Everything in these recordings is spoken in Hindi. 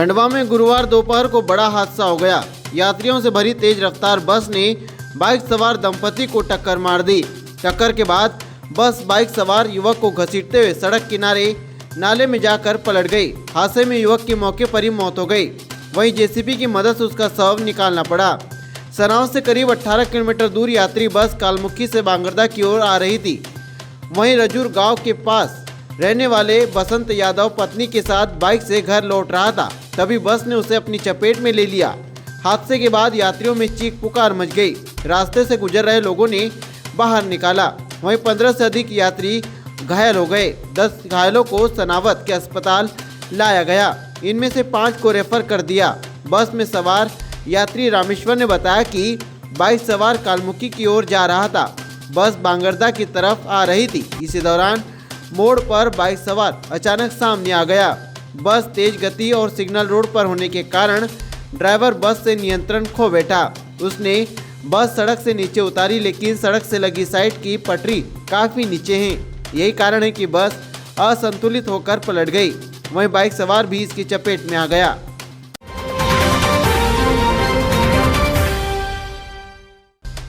खंडवा में गुरुवार दोपहर को बड़ा हादसा हो गया। यात्रियों से भरी तेज रफ्तार बस ने बाइक सवार दंपति को टक्कर मार दी। टक्कर के बाद बस बाइक सवार युवक को घसीटते हुए सड़क किनारे नाले में जाकर पलट गई। हादसे में युवक की मौके पर ही मौत हो गई। वहीं जेसीबी की मदद से उसका शव निकालना पड़ा। सराव से करीब 18 किलोमीटर दूर यात्री बस कालमुखी से बांगरदा की ओर आ रही थी। वहीं रजूर गांव के पास रहने वाले बसंत यादव पत्नी के साथ बाइक से घर लौट रहा था, तभी बस ने उसे अपनी चपेट में ले लिया। हादसे के बाद यात्रियों में चीख पुकार मच गई। रास्ते से गुजर रहे लोगों ने बाहर निकाला। वहीं 15 से अधिक यात्री घायल हो गए। 10 घायलों को सनावत के अस्पताल लाया गया। इनमें से 5 को रेफर कर दिया। बस में सवार यात्री रामेश्वर ने बताया कि बाइक सवार कालमुखी की ओर जा रहा था। बस बांगरदा की तरफ आ रही थी। इसी दौरान मोड़ पर बाइक सवार अचानक सामने आ गया। बस तेज गति और सिग्नल रोड पर होने के कारण ड्राइवर बस से नियंत्रण खो बैठा। उसने बस सड़क से नीचे उतारी, लेकिन सड़क से लगी साइड की पटरी काफी नीचे है। यही कारण है कि बस असंतुलित होकर पलट गई। वहीं बाइक सवार भी इसकी चपेट में आ गया।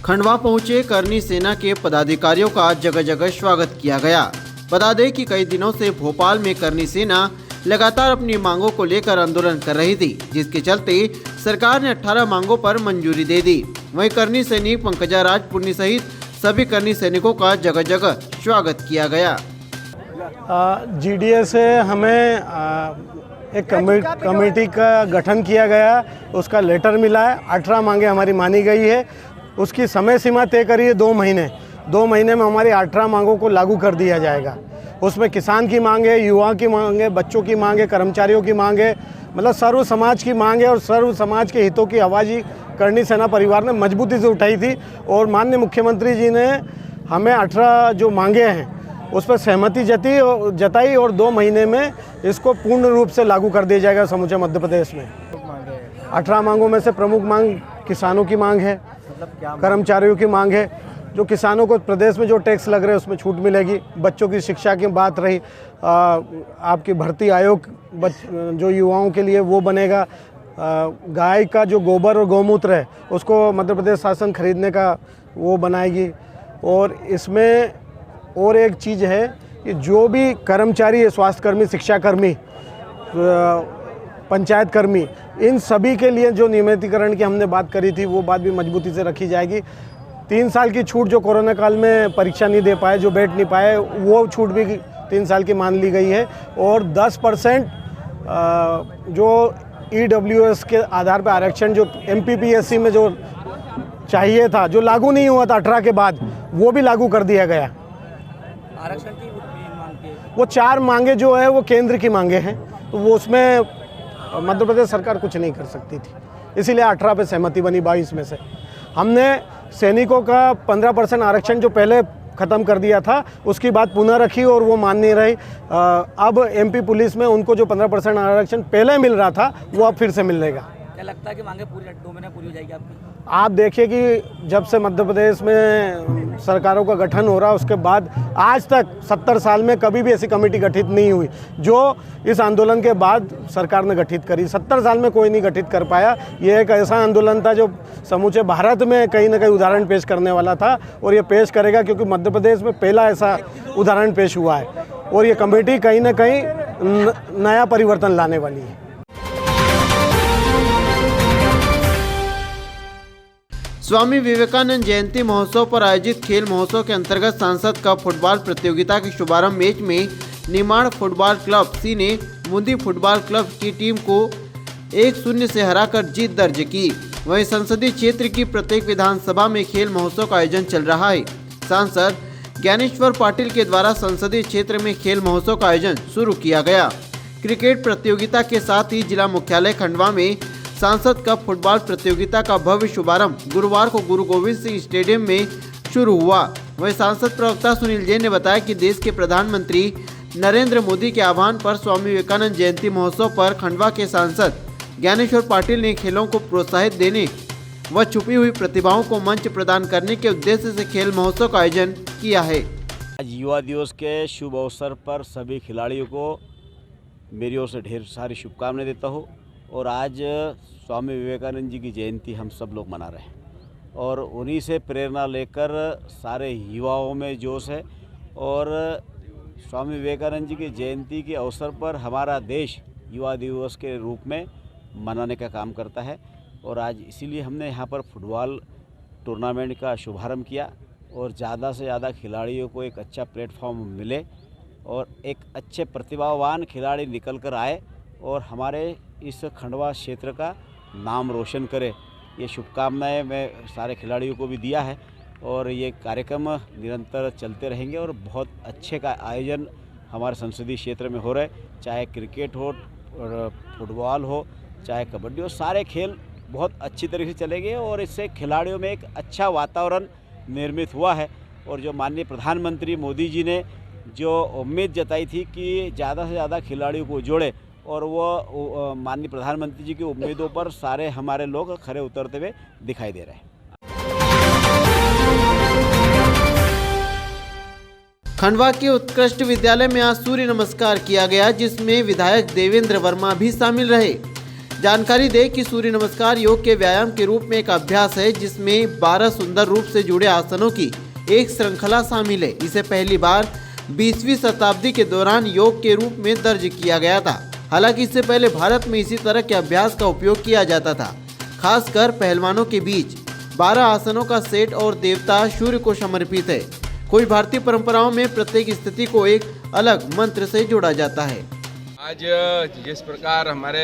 खंडवा पहुंचे करनी सेना के पदाधिकारियों का जगह जगह स्वागत किया गया। बता दें कि कई दिनों से भोपाल में करनी सेना लगातार अपनी मांगों को लेकर आंदोलन कर रही थी, जिसके चलते सरकार ने 18 मांगों पर मंजूरी दे दी। वहीं करनी सैनिक पंकजा राजपुरनी सहित सभी करनी सैनिकों का जगह जगह स्वागत किया गया। जीडीए से हमें एक कमेटी का गठन किया गया, उसका लेटर मिला है। 18 मांगे हमारी मानी गई है। उसकी समय सीमा तय करी है 2 महीने। 2 महीने में हमारी 18 मांगों को लागू कर दिया जाएगा। उसमें किसान की मांग है, युवा की मांग है, बच्चों की मांग है, कर्मचारियों की मांग है, मतलब सर्व समाज की मांग है। और सर्व समाज के हितों की आवाज़ ही करनी सेना परिवार ने मजबूती से उठाई थी। और माननीय मुख्यमंत्री जी ने हमें 18 जो मांगे हैं उस पर सहमति जताई और 2 महीने में इसको पूर्ण रूप से लागू कर दिया जाएगा समूचे मध्य प्रदेश में। 18 मांगों में से प्रमुख मांग किसानों की मांग है, कर्मचारियों की मांग है। जो किसानों को प्रदेश में जो टैक्स लग रहे हैं उसमें छूट मिलेगी। बच्चों की शिक्षा की बात रही, आपकी भर्ती आयोग जो युवाओं के लिए वो बनेगा। गाय का जो गोबर और गौमूत्र है उसको मध्य प्रदेश शासन खरीदने का वो बनाएगी। और इसमें और एक चीज़ है कि जो भी कर्मचारी है, स्वास्थ्यकर्मी, शिक्षाकर्मी, पंचायत कर्मी, इन सभी के लिए जो नियमितीकरण की हमने बात करी थी वो बात भी मजबूती से रखी जाएगी। 3 साल की छूट जो कोरोना काल में परीक्षा नहीं दे पाए, जो बैठ नहीं पाए, वो छूट भी 3 साल की मान ली गई है। और 10% जो EWS के आधार पर आरक्षण जो MPPSC में जो चाहिए था, जो लागू नहीं हुआ था 18 के बाद, वो भी लागू कर दिया गया। आरक्षण की वो 4 मांगे जो है वो केंद्र की मांगे हैं, तो वो उसमें मध्य प्रदेश सरकार कुछ नहीं कर सकती थी। इसीलिए 18 पे सहमति बनी 22 में से। हमने सैनिकों का 15% आरक्षण जो पहले ख़त्म कर दिया था उसकी बात पुनः रखी और वो मान नहीं रही। अब MP पुलिस में उनको जो 15% आरक्षण पहले मिल रहा था वो अब फिर से मिलेगा। क्या लगता है कि मांगे पूरी 2 महीने पूरी हो जाएगी आपकी? आप देखिए कि जब से मध्य प्रदेश में सरकारों का गठन हो रहा उसके बाद आज तक 70 साल में कभी भी ऐसी कमेटी गठित नहीं हुई जो इस आंदोलन के बाद सरकार ने गठित करी। 70 साल में कोई नहीं गठित कर पाया। ये एक ऐसा आंदोलन था जो समूचे भारत में कहीं ना कहीं उदाहरण पेश करने वाला था और ये पेश करेगा, क्योंकि मध्य प्रदेश में पहला ऐसा उदाहरण पेश हुआ है। और ये कमेटी कहीं ना कहीं नया परिवर्तन लाने वाली है। स्वामी विवेकानंद जयंती महोत्सव पर आयोजित खेल महोत्सव के अंतर्गत सांसद कप फुटबॉल प्रतियोगिता के शुभारंभ मैच में निमाड़ फुटबॉल क्लब सी ने मुंदी फुटबॉल क्लब की टीम को 1-0 से हराकर जीत दर्ज की। वहीं संसदीय क्षेत्र की प्रत्येक विधानसभा में खेल महोत्सव का आयोजन चल रहा है। सांसद ज्ञानेश्वर पाटिल के द्वारा संसदीय क्षेत्र में खेल महोत्सव का आयोजन शुरू किया गया। क्रिकेट प्रतियोगिता के साथ ही जिला मुख्यालय खंडवा में सांसद कप फुटबॉल प्रतियोगिता का भव्य शुभारंभ गुरुवार को गुरु गोविंद सिंह स्टेडियम में शुरू हुआ। वहीं सांसद प्रवक्ता सुनील जैन ने बताया कि देश के प्रधानमंत्री नरेंद्र मोदी के आह्वान पर स्वामी विवेकानंद जयंती महोत्सव पर खंडवा के सांसद ज्ञानेश्वर पाटिल ने खेलों को प्रोत्साहित देने व छुपी हुई प्रतिभाओं को मंच प्रदान करने के उद्देश्य से खेल महोत्सव का आयोजन किया है। आज युवा दिवस के शुभ अवसर पर सभी खिलाड़ियों को मेरी ओर से ढेर सारी शुभकामनाएं देता हूँ और आज स्वामी विवेकानंद जी की जयंती हम सब लोग मना रहे हैं और उन्हीं से प्रेरणा लेकर सारे युवाओं में जोश है। और स्वामी विवेकानंद जी की जयंती के अवसर पर हमारा देश युवा दिवस के रूप में मनाने का काम करता है और आज इसीलिए हमने यहाँ पर फुटबॉल टूर्नामेंट का शुभारंभ किया और ज़्यादा से ज़्यादा खिलाड़ियों को एक अच्छा प्लेटफॉर्म मिले और एक अच्छे प्रतिभावान खिलाड़ी निकल कर आए और हमारे इस खंडवा क्षेत्र का नाम रोशन करे। ये शुभकामनाएं मैं सारे खिलाड़ियों को भी दिया है और ये कार्यक्रम निरंतर चलते रहेंगे और बहुत अच्छे का आयोजन हमारे संसदीय क्षेत्र में हो रहा है, चाहे क्रिकेट हो और फुटबॉल हो चाहे कबड्डी हो, सारे खेल बहुत अच्छी तरीके से चलेंगे और इससे खिलाड़ियों में एक अच्छा वातावरण निर्मित हुआ है। और जो माननीय प्रधानमंत्री मोदी जी ने जो उम्मीद जताई थी कि ज़्यादा से ज़्यादा खिलाड़ियों को जोड़े और वो माननीय प्रधानमंत्री जी की उम्मीदों पर सारे हमारे लोग खरे उतरते हुए दिखाई दे रहे हैं। खंडवा के उत्कृष्ट विद्यालय में आज सूर्य नमस्कार किया गया, जिसमें विधायक देवेंद्र वर्मा भी शामिल रहे। जानकारी दें कि सूर्य नमस्कार योग के व्यायाम के रूप में एक अभ्यास है जिसमें 12 सुंदर रूप से जुड़े आसनों की एक श्रृंखला शामिल है। इसे पहली बार 20वीं शताब्दी के दौरान योग के रूप में दर्ज किया गया था। हालांकि इससे पहले भारत में इसी तरह के अभ्यास का उपयोग किया जाता था, खासकर पहलवानों के बीच। 12 आसनों का सेट और देवता सूर्य को समर्पित है। कोई भारतीय परंपराओं में प्रत्येक स्थिति को एक अलग मंत्र से जोड़ा जाता है। आज जिस प्रकार हमारे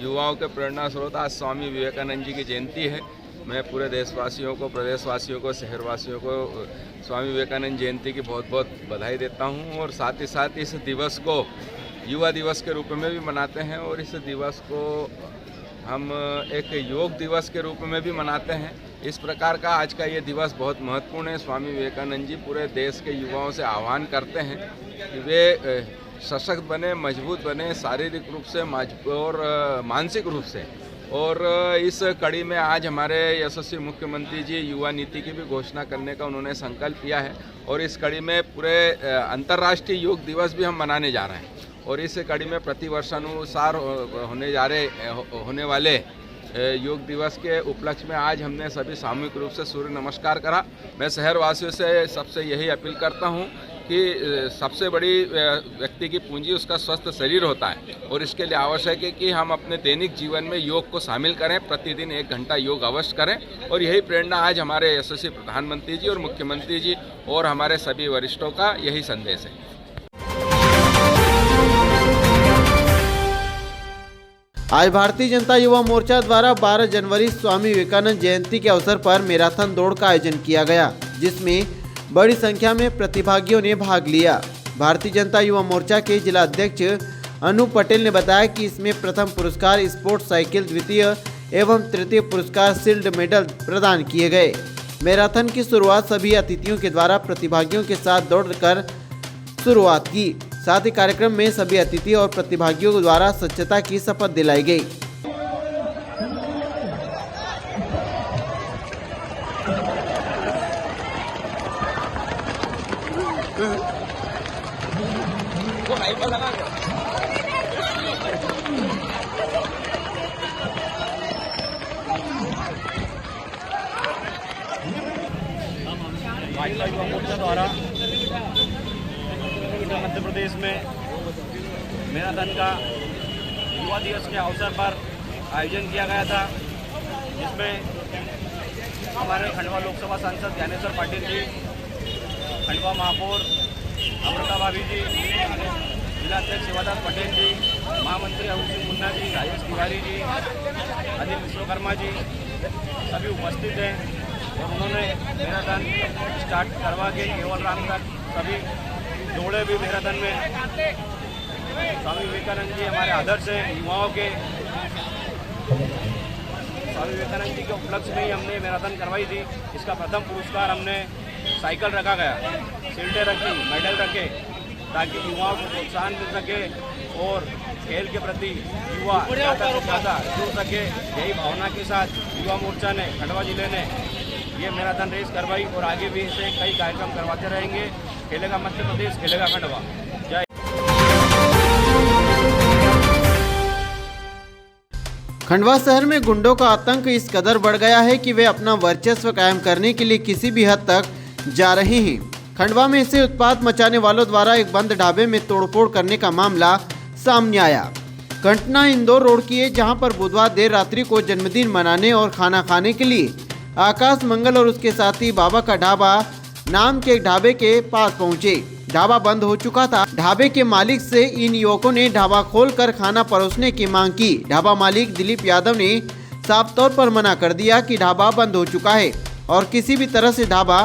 युवाओं के प्रेरणा स्रोत आज स्वामी विवेकानंद जी की जयंती है, मैं पूरे देशवासियों को, प्रदेशवासियों को, शहरवासियों को स्वामी विवेकानंद जयंती की बहुत बहुत बधाई देता हूं। और साथ ही साथ इस दिवस को युवा दिवस के रूप में भी मनाते हैं और इस दिवस को हम एक योग दिवस के रूप में भी मनाते हैं। इस प्रकार का आज का ये दिवस बहुत महत्वपूर्ण है। स्वामी विवेकानंद जी पूरे देश के युवाओं से आह्वान करते हैं कि वे सशक्त बने, मजबूत बने, शारीरिक रूप से और मानसिक रूप से। और इस कड़ी में आज हमारे यशस्वी मुख्यमंत्री जी युवा नीति की भी घोषणा करने का उन्होंने संकल्प किया है और इस कड़ी में पूरे अंतर्राष्ट्रीय योग दिवस भी हम मनाने जा रहे हैं। और इस कड़ी में प्रतिवर्षानुसार होने वाले योग दिवस के उपलक्ष्य में आज हमने सभी सामूहिक रूप से सूर्य नमस्कार करा। मैं शहरवासियों से सबसे यही अपील करता हूं कि सबसे बड़ी व्यक्ति की पूंजी उसका स्वस्थ शरीर होता है और इसके लिए आवश्यक है कि हम अपने दैनिक जीवन में योग को शामिल करें। प्रतिदिन 1 घंटा योग अवश्य करें और यही प्रेरणा आज हमारे यशस्वी प्रधानमंत्री जी और मुख्यमंत्री जी और हमारे सभी वरिष्ठों का यही संदेश है। आज भारतीय जनता युवा मोर्चा द्वारा 12 जनवरी स्वामी विवेकानंद जयंती के अवसर पर मैराथन दौड़ का आयोजन किया गया, जिसमें बड़ी संख्या में प्रतिभागियों ने भाग लिया। भारतीय जनता युवा मोर्चा के जिला अध्यक्ष अनु पटेल ने बताया कि इसमें प्रथम पुरस्कार स्पोर्ट्स साइकिल, द्वितीय एवं तृतीय पुरस्कार सिल्ड मेडल प्रदान किए गए। मैराथन की शुरुआत सभी अतिथियों के द्वारा प्रतिभागियों के साथ दौड़कर शुरुआत की। साथ ही कार्यक्रम में सभी अतिथि और प्रतिभागियों द्वारा स्वच्छता की शपथ दिलाई गई। भाजपा युवा मोर्चा द्वारा मध्य प्रदेश में मैराथन का युवा दिवस के अवसर पर आयोजन किया गया था, जिसमें हमारे खंडवा लोकसभा सांसद ज्ञानेश्वर पाटिल जी, खंडवा महापौर अमृता भाभी जी, जिलाध्यक्ष शिवादास पटेल जी, महामंत्री अरुण सिंह मुन्ना जी, राजेश तिवारी जी, अनिल विश्वकर्मा जी सभी उपस्थित हैं और उन्होंने मैराथन स्टार्ट करवा के केवल राम तक सभी दौड़े भी मैराथन में। स्वामी विवेकानंद जी हमारे आदर्श हैं युवाओं के। स्वामी विवेकानंद जी के उपलक्ष्य में ही हमने मैराथन करवाई थी। इसका प्रथम पुरस्कार हमने साइकिल रखा गया, शील्डें रखी, मेडल रखे, ताकि युवाओं को प्रोत्साहन मिल सके और खेल के प्रति युवा ज़्यादा से ज़्यादा जुड़ सके। यही भावना के साथ युवा मोर्चा ने, खंडवा जिले ने ये मैराथन रेस करवाई और आगे भी इसे कई कार्यक्रम करवाते रहेंगे। खेलेगा मध्य प्रदेश, खेलेगा खंडवा। जय। खंडवा शहर में गुंडों का आतंक इस कदर बढ़ गया है कि वे अपना वर्चस्व कायम करने के लिए किसी भी हद तक जा रहे हैं। खंडवा में इसे उत्पात मचाने वालों द्वारा एक बंद ढाबे में तोड़फोड़ करने का मामला सामने आया। घटना इंदौर रोड की है, जहां पर बुधवार देर रात्रि को जन्मदिन मनाने और खाना खाने के लिए आकाश मंगल और उसके साथी बाबा का ढाबा नाम के एक ढाबे के पास पहुंचे। ढाबा बंद हो चुका था। ढाबे के मालिक से इन युवकों ने ढाबा खोलकर खाना परोसने की मांग की। ढाबा मालिक दिलीप यादव ने साफ तौर पर मना कर दिया कि ढाबा बंद हो चुका है और किसी भी तरह से ढाबा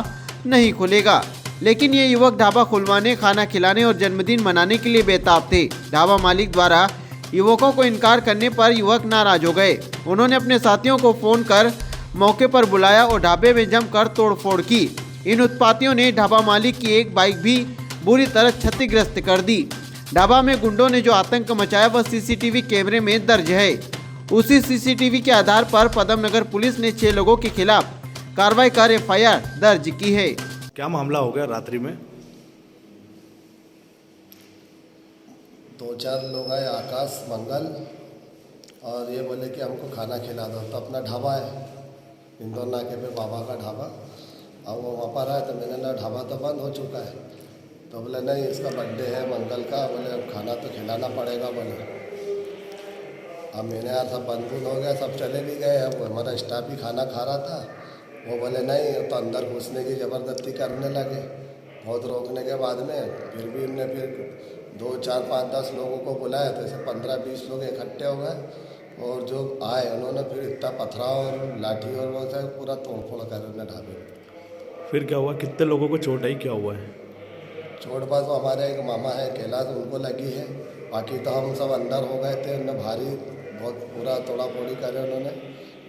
नहीं खुलेगा। लेकिन ये युवक ढाबा खुलवाने, खाना खिलाने और जन्मदिन मनाने के लिए बेताब थे। ढाबा मालिक द्वारा युवकों को इनकार करने पर युवक नाराज हो गए। उन्होंने अपने साथियों को फोन कर मौके पर बुलाया और ढाबे में जमकर तोड़फोड़ की। इन उत्पातियों ने ढाबा मालिक की एक बाइक भी बुरी तरह क्षतिग्रस्त कर दी। ढाबा में गुंडों ने जो आतंक मचाया वह सीसीटीवी कैमरे में दर्ज है। उसी सीसीटीवी के आधार पर पदम नगर पुलिस ने 6 लोगों के खिलाफ कार्रवाई कर एफआईआर दर्ज की है। क्या मामला हो गया रात्रि में? 2-4 लोग आए, आकाश मंगल, और ये बोले कि हमको खाना खिला दो। तो अपना ढाबा है इंदौर नाके पे, बाबा का ढाबा। अब वो वहाँ पर आए तो मैंने ना ढाबा तो बंद हो चुका है। तो बोले नहीं, इसका बर्थडे है मंगल का, बोले अब खाना तो खिलाना पड़ेगा बोले। अब मैंने यार सब बंद हो गया, सब चले भी गए। अब हमारा स्टाफ ही खाना खा रहा था। वो बोले नहीं, तो अंदर घुसने की ज़बरदस्ती करने लगे। बहुत रोकने के बाद में फिर भी हमने फिर 2, 4, 5, 10 लोगों को बुलाया तो ऐसे 15-20 लोग इकट्ठे हो गए। और जो आए उन्होंने फिर इतना पथराव और लाठी और वो सब पूरा तोड़फोड़ कर उन्होंने ढाबे। फिर क्या हुआ? कितने लोगों को चोट आई? क्या हुआ है? चोट बस वो हमारे एक मामा है कैलाश, उनको लगी है। बाकी तो हम सब अंदर हो गए थे। उन्होंने भारी बहुत पूरा तोड़ा फोड़ी करे उन्होंने।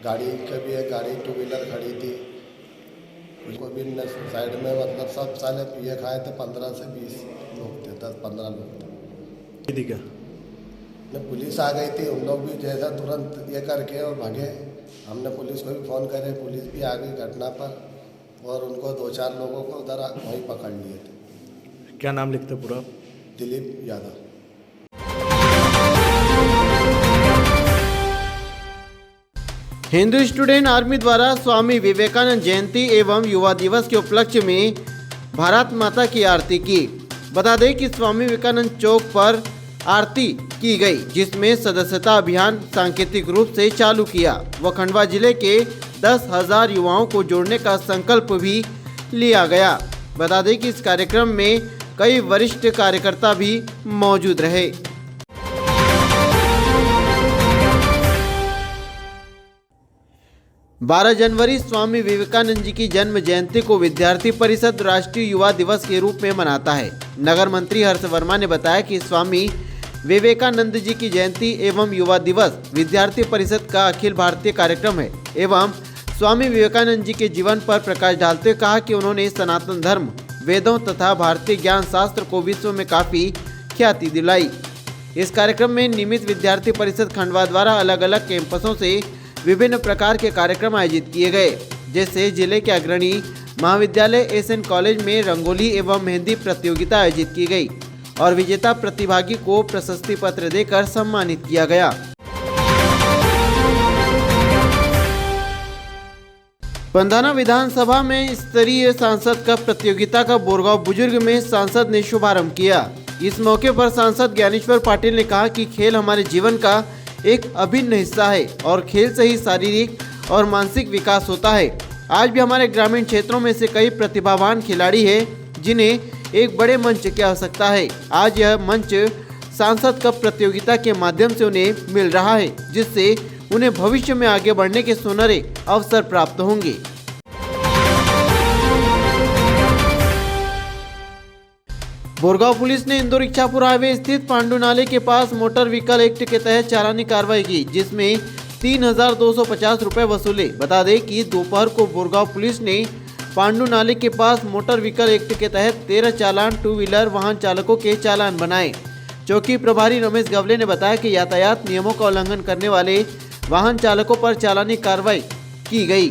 गाड़ी के भी एक गाड़ी 2 व्हीलर खड़ी थी, उसको भी साइड में, मतलब सब साले पिए खाए थे। 15 से 20 लोग थे, 10-15 लोग थे। ठीक है, पुलिस आ गई थी, उन लोग भी जैसा तुरंत ये करके और भागे। हमने पुलिस को भी फ़ोन करे, पुलिस भी आ गई घटना पर और उनको 2-4 लोगों को उधर वहीं पकड़ लिए थे। क्या नाम लिखते पूरा? दिलीप यादव। हिंदू स्टूडेंट आर्मी द्वारा स्वामी विवेकानंद जयंती एवं युवा दिवस के उपलक्ष्य में भारत माता की आरती की। बता दें कि स्वामी विवेकानंद चौक पर आरती की गई, जिसमें सदस्यता अभियान सांकेतिक रूप से चालू किया। व खंडवा जिले के 10,000 युवाओं को जोड़ने का संकल्प भी लिया गया। बता दें कि इस कार्यक्रम में कई वरिष्ठ कार्यकर्ता भी मौजूद रहे। 12 जनवरी स्वामी विवेकानंद जी की जन्म जयंती को विद्यार्थी परिषद राष्ट्रीय युवा दिवस के रूप में मनाता है। नगर मंत्री हर्ष वर्मा ने बताया कि स्वामी विवेकानंद जी की जयंती एवं युवा दिवस विद्यार्थी परिषद का अखिल भारतीय कार्यक्रम है एवं स्वामी विवेकानंद जी के जीवन पर प्रकाश डालते हुए कहा कि उन्होंने सनातन धर्म, वेदों तथा भारतीय ज्ञान शास्त्र को विश्व में काफ़ी ख्याति दिलाई। इस कार्यक्रम में नियमित विद्यार्थी परिषद खंडवा द्वारा अलग अलग कैंपसों से विभिन्न प्रकार के कार्यक्रम आयोजित किए गए, जैसे जिले के अग्रणी महाविद्यालय एसएन कॉलेज में रंगोली एवं मेहंदी प्रतियोगिता आयोजित की गई और विजेता प्रतिभागी को प्रशस्ति पत्र देकर सम्मानित किया गया। पंधाना विधानसभा में स्तरीय सांसद कप प्रतियोगिता का बोरगांव बुजुर्ग में सांसद ने शुभारंभ किया। इस मौके पर सांसद ज्ञानेश्वर पाटिल ने कहा कि खेल हमारे जीवन का एक अभिन्न हिस्सा है और खेल से ही शारीरिक और मानसिक विकास होता है। आज भी हमारे ग्रामीण क्षेत्रों में से कई प्रतिभावान खिलाड़ी हैं जिन्हें एक बड़े मंच की आवश्यकता है। आज यह मंच सांसद कप प्रतियोगिता के माध्यम से उन्हें मिल रहा है, जिससे उन्हें भविष्य में आगे बढ़ने के सुनहरे अवसर प्राप्त होंगे। बोरगांव पुलिस ने इंदौर इच्छापुर हाईवे स्थित पांडु नाले के पास मोटर व्हीकल एक्ट के तहत चालानी कार्रवाई की, जिसमें 3,250 रुपए वसूले। बता दें कि दोपहर को बोरगांव पुलिस ने पांडु नाले के पास मोटर व्हीकल एक्ट के तहत 13 चालान 2 व्हीलर वाहन चालकों के चालान बनाए। चौकी प्रभारी रमेश गवले ने बताया कि यातायात नियमों का उल्लंघन करने वाले वाहन चालकों पर चालानी कार्रवाई की गई।